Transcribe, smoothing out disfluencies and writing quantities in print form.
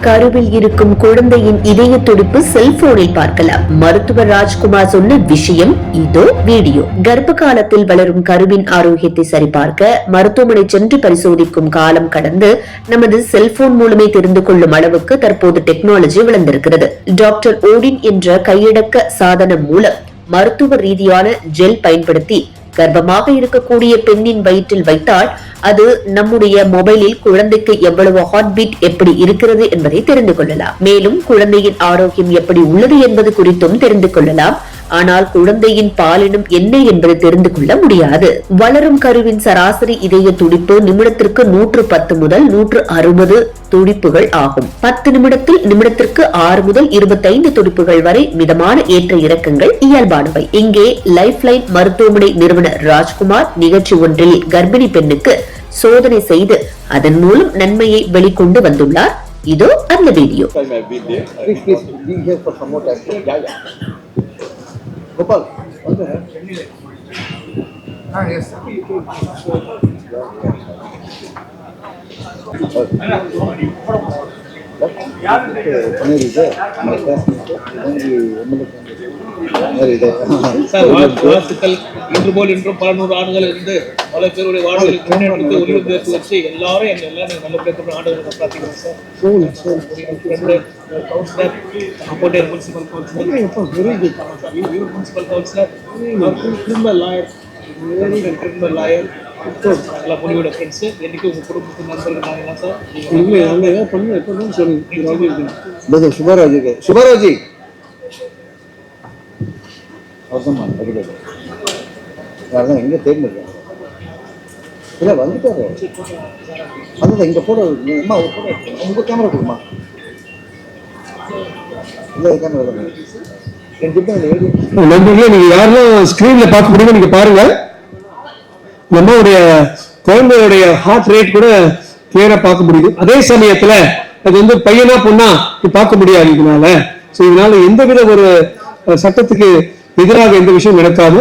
கருவில் இருக்கும் குழந்தையின் இதய துடிப்பு செல்போனில் பார்க்கலாம். மருத்துவர் ராஜ்குமார் சொன்ன விஷயம் இதோ வீடியோ. கர்ப்ப காலத்தில் வளரும் கருவின் ஆரோக்கியத்தை சரிபார்க்க மருத்துவமனை சென்று பரிசோதிக்கும் காலம் கடந்து நமது செல்போன் மூலமே தெரிந்து கொள்ளும் அளவுக்கு தற்போது டெக்னாலஜி வளர்ந்திருக்கிறது. டாக்டர் ஓடின் என்ற கையடக்க சாதனம் மூலம் மருத்துவ ரீதியான ஜெல் பயன்படுத்தி கர்ப்பமாக இருக்கக்கூடிய பெண்ணின் வயிற்றில் வைத்தால் அது நம்முடைய மொபைலில் குழந்தைக்கு எவ்வளவு ஹார்ட் பீட் எப்படி இருக்கிறது என்பதை தெரிந்து கொள்ளலாம். மேலும் குழந்தையின் ஆரோக்கியம் எப்படி உள்ளது என்பது குறித்தும் தெரிந்து கொள்ளலாம். ஆனால் குழந்தையின் பாலினம் என்ன என்பது தெரிந்து கொள்ள முடியாது. வளரும் கருவின் சராசரி இதய துடிப்பு நிமிடத்திற்கு 110 முதல் 160 துடிப்புகள் ஆகும். 10 நிமிடத்தில் நிமிடத்திற்கு 6 முதல் 25 துடிப்புகள் வரை மிதமான ஏற்ற இறக்கங்கள் இயல்பானவை. இங்கே லைஃப் லைன் மருத்துவமனை நிறுவனர் ராஜ்குமார் நிகழ்ச்சி ஒன்றில் கர்ப்பிணி பெண்ணுக்கு சோதனை செய்து அதன் மூலம் நன்மையை வெளிக்கொண்டு வந்துள்ளார். இதோ அந்த வீடியோ. Gopal, yes. வாழ்த்துக்கள். இன்று போல் இன்றும் பல நூறு ஆண்டுகள் இருந்து பல பேருடைய வாழ்வுகளுக்கு ஒளிவு வச்சு எல்லாரும் எல்லாம் நல்லபடியாக ஆண்டுகள் பிரார்த்திக்கிறோம் சார். கவுன்சிலர் அப்போடைய முனிசிபல் கவுன்சிலர் கிரிமினல் லாயர் எல்லாம் முடிவோட ஃப்ரெண்ட்ஸு என்னைக்கு உங்கள் குடும்பத்து நண்பர்கள் நாங்களாம் சார். சுபராஜி எங்க தேர்ந்தெடுக்க இல்ல வந்துட்டாரு. அதுதான் இங்க போட அம்மா உங்க கேமரா கொடுமா. நண்பர்களே, நீங்க யாரெல்லாம் ஸ்கிரீன்ல பார்க்க முடியுமோ நீங்க பாருங்க. நம்மளுடைய குழந்தையுடைய ஹார்ட் ரேட் கூட கிளியரா பார்க்க முடியுது. அதே சமயத்துல அது வந்து பையனா பொண்ணா பார்க்க முடியாது இதனால. இதனால எந்தவித ஒரு சட்டத்துக்கு எதிராக எந்த விஷயம் நடக்காது.